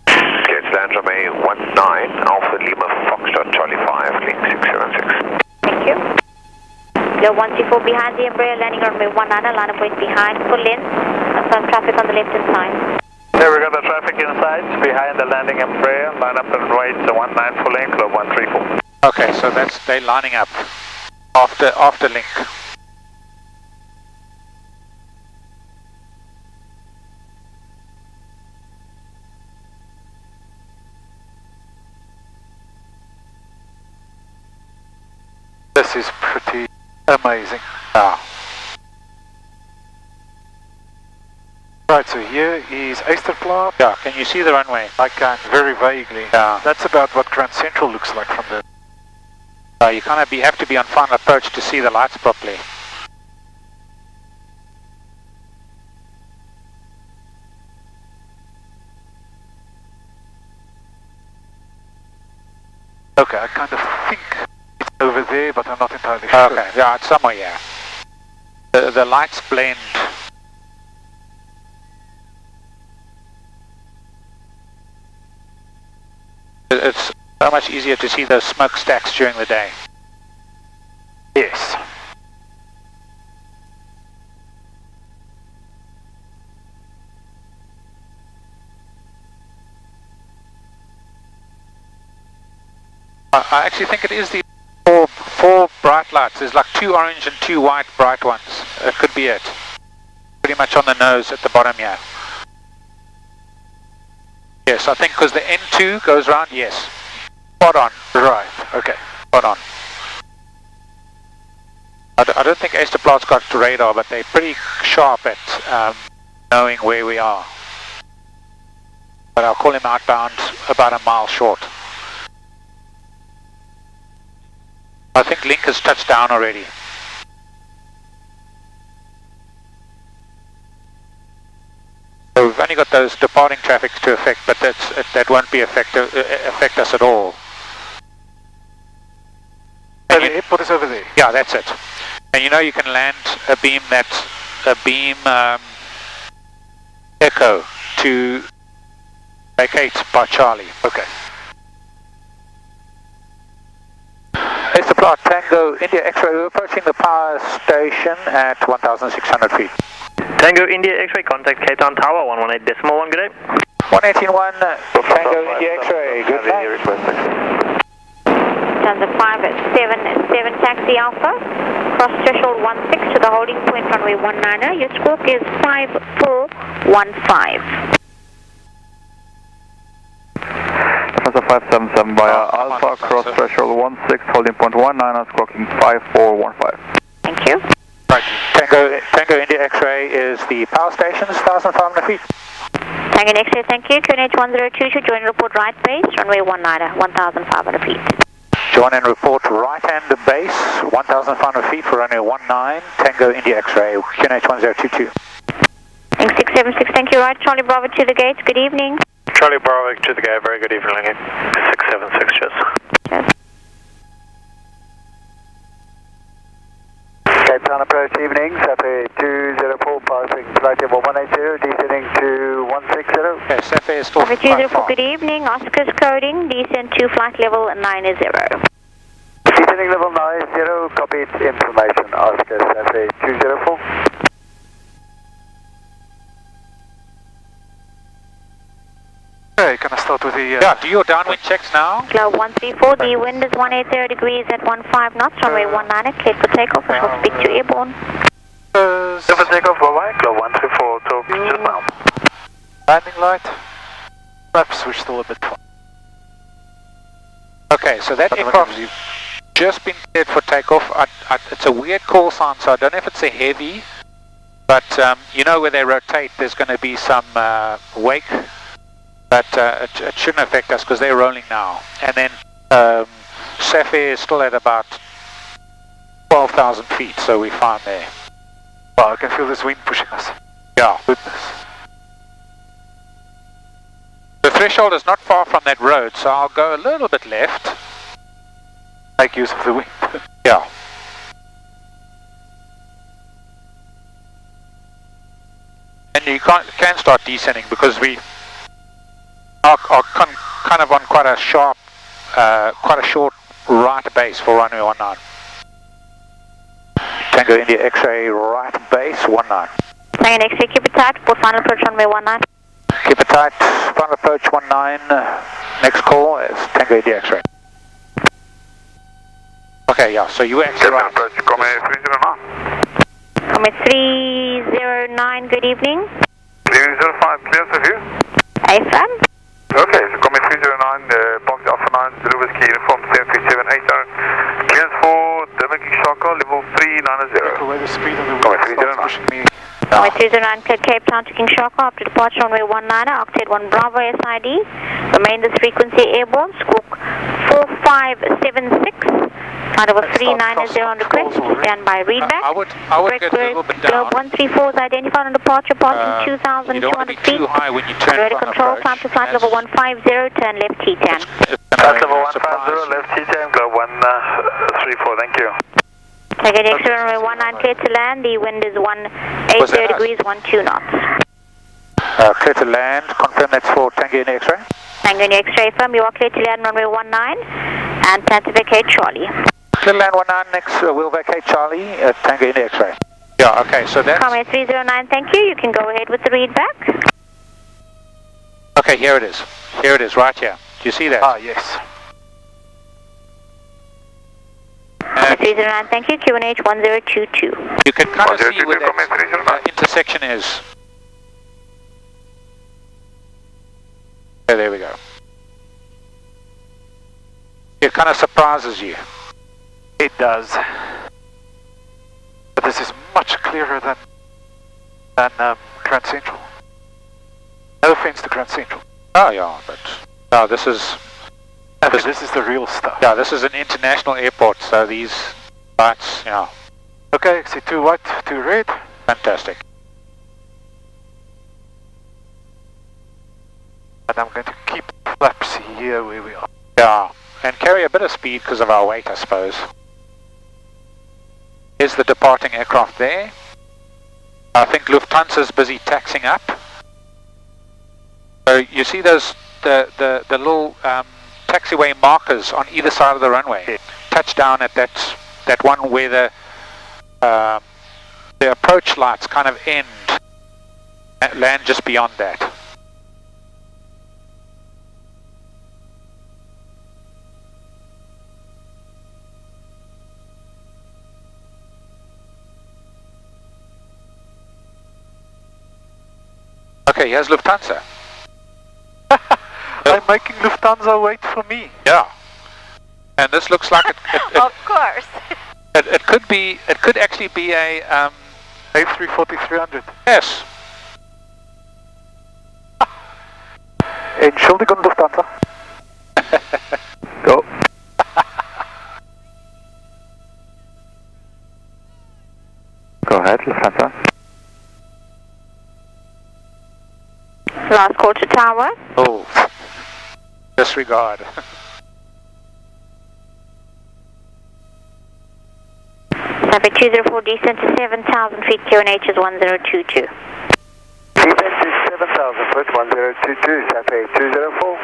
Clear to land, runway 19, Alpha Lima Foxtrot Charlie 5, link 676. Thank you. Go 134 behind the Embraer, landing on runway 19, line of weight behind, full length, confirm traffic on the left hand side. Here we got the traffic inside, behind the landing Embraer, line up and wait, 19 full lane, Club 134. Okay, so they're lining up after Link. This is pretty amazing. Ah. Right, so here is Easterplaat. Yeah, can you see the runway? I can, very vaguely. Yeah. That's about what Grand Central looks like from there. You kind of have to be on final approach to see the lights properly. Okay, I kind of think it's over there, but I'm not entirely sure. Okay, yeah, it's somewhere, yeah. The lights blend. It's so much easier to see those smokestacks during the day. Yes. I actually think it is the four bright lights. There's like 2 orange and 2 white bright ones. It could be it. Pretty much on the nose at the bottom here. Yes, I think because the N2 goes round, yes. Spot on. Right, okay. Spot on. I don't think Esterplaat's got radar, but they're pretty sharp at knowing where we are. But I'll call him outbound about a mile short. I think Link has touched down already. So we've only got those departing traffics to affect, but that won't be affect us at all. So the airport is over there? Yeah, that's it. And you know you can land a beam echo to vacate by Charlie. Okay. Esterplaat Tango India X-ray, we're approaching the power station at 1,600 feet. Tango India X-ray, contact Cape Town Tower, 118.1, good day. 118.1, Tango India X-ray, good night. Lufthansa 577 taxi Alpha, cross threshold 16 to the holding point runway 19. Your squawk is 5415. Lufthansa 577 via Alpha, cross threshold 16, holding point 19, squawking 5415. Thank you. Right, Tango India X-ray is the power station, 1,500 feet. Tango X-ray, thank you. QNH 102 should join report right base, runway 19, 1,500 feet. Join and report right hand base, 1,500 feet for runway 19, Tango India X-ray, QNH 1022. Link 676, thank you. Right, Charlie Bravo to the gates, good evening. Charlie Bravo to the gate, very good evening, 676, cheers. Cheers. Cape Town approach evening, Saturday 204, passing flight level 180, descending to 160. Okay, Saturday is still Traffic 204, good evening. Oscar's coding, descend to flight level 90. Descending level 90, copied information, Oscar, Saturday 204. Okay, can I start with the... Yeah, do your downwind checks now. Globe 134, the wind is 180 degrees at 15 knots, runway 19, cleared for takeoff, and will speak to airborne. Clear for takeoff, bye-bye, Globe 134, talk just now. Landing light. Perhaps switch still a bit far. Okay, so that aircraft's just been cleared for takeoff. It's a weird call sign, so I don't know if it's a heavy, but you know where they rotate, there's going to be some wake. But it shouldn't affect us because they're rolling now. And then Sapphire is still at about 12,000 feet, so we're fine there. Wow, I can feel this wind pushing us. Yeah. Goodness. The threshold is not far from that road, so I'll go a little bit left. Make use of the wind. Yeah. And you can start descending because we are kind of on quite a sharp, quite a short right base for runway 19. Tango India X-ray right base 19. Tango X-ray, keep it tight, for final approach runway 19. Keep it tight, final approach 19. Next call is Tango India X-ray. Okay, yeah, so you were actually right. Approach, Comet 309. Comet 309, good evening. 305, clear for view. AFAM. Okay, so Comet 309, box Alpha 9, Zulu Whiskey, uniform 73780. Clearance for Democking Shaka, level 390. Away the speed of the wind Comet starts 309. pushing me. Comet 309, clear Cape Town to King Shaka, up to departure runway 19, octet 1 Bravo SID. Remain this frequency airborne, squawk 4576. Flight over 390 on request, stand by readback. I would get a little bit down. Globe 134 is identified on departure, passing 2,200 you don't want to be feet. too high when you turn Radar from control, approach. climb to flight level 150, turn left T10. Flight level 150, left T10, Globe 134, thank you. Take an extra runway 19, clear to land. The wind is 180 degrees, 12 knots. Clear to land, confirm that's for Tango India X-ray. Tango India X-ray firm, you are clear to land runway 19 and plan to vacate Charlie. Little Land 19 next, we'll vacate Charlie, Tango India X-ray. Yeah, okay, so that's... Comet 309, thank you. You can go ahead with the readback. Okay, here it is. Here it is, right here. Do you see that? Ah, yes. Comet 309, thank you. QNH 1022. You can kind of see where that intersection is. Okay, there we go. It kind of surprises you. It does. But this is much clearer than Grand Central. No offense to Grand Central. Oh yeah, but no, this is the real stuff. Yeah, this is an international airport, so these lights, yeah. Okay, see 2 white, 2 red. Fantastic. And I'm going to keep the flaps here where we are. Yeah, and carry a bit of speed because of our weight, I suppose. Here's the departing aircraft there. I think Lufthansa's busy taxing up. So you see those the little taxiway markers on either side of the runway. Yeah. Touch down at that one where the approach lights kind of end and land just beyond that. Okay, here's Lufthansa. I'm making Lufthansa wait for me. Yeah. And this looks like it Of course. it could actually be a A340-300. yes. Entschuldigung, Lufthansa. Go. Go ahead, Lufthansa. Last call to tower. Oh. Disregard. Traffic 204 descent to 7,000 feet. QNH is 1022. Descent to 7,000 foot, 1022, traffic 204.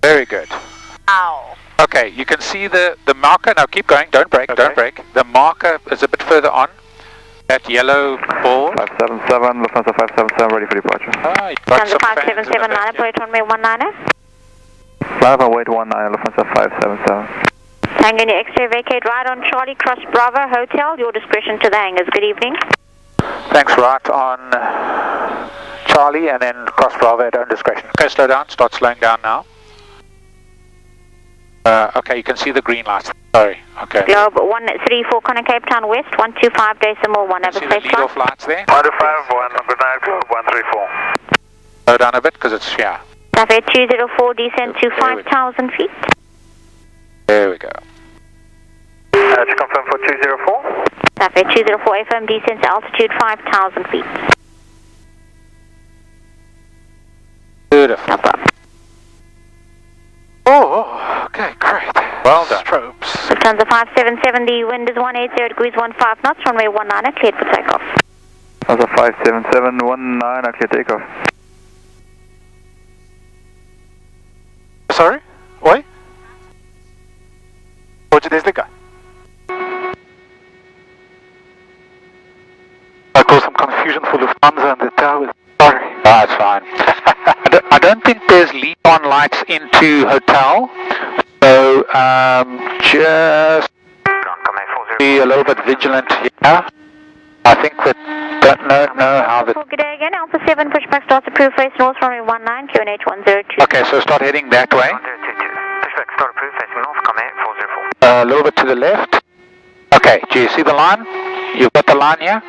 Very good. Ow. Okay, you can see the marker. Now keep going. Don't break. Okay. Don't break. The marker is a bit further on. That yellow ball. 577, Lufthansa 577, ready for departure. Ah, you've got Lufthansa some fans in the 577, line back up, here. wait runway 19. Line up and wait 19, Lufthansa 577. Tango India X-ray, vacate right on Charlie, cross Bravo Hotel. Your discretion to the hangars. Good evening. Thanks, right on Charlie and then cross Bravo at own discretion. Okay, slow down. Start slowing down now. Okay, you can see the green lights. Sorry. Okay. Globe 134, Connor Cape Town West, 125 decimal 1. Have a See the safe lead off flight. lights there? 151, good night, Globe 134. Slow down a bit because it's, yeah. Traffic 204, descent to There we go. 5,000 feet. There we go. To confirm for 204. Traffic 204, FM descent to altitude 5,000 feet. Beautiful. No problem. Oh, okay, great. Well done. Strobes. Lufthansa 577, the wind is 180 degrees 15 knots, runway 19, cleared for takeoff. Lufthansa 577, 19, clear takeoff. Sorry? Oi? Pode desligar. I caused some confusion for Lufthansa and the tower. Sorry. Ah, it's fine. I don't think there's lead on lights into hotel, so just be a little bit vigilant here. I think that don't know how the... Good day again, Alpha 7, pushback starts approved, face north, runway 19, QNH 102. Okay, so start heading that way. 1022. Pushback start approved, facing north, Comet 404. A little bit to the left. Okay, do you see the line? You've got the line here?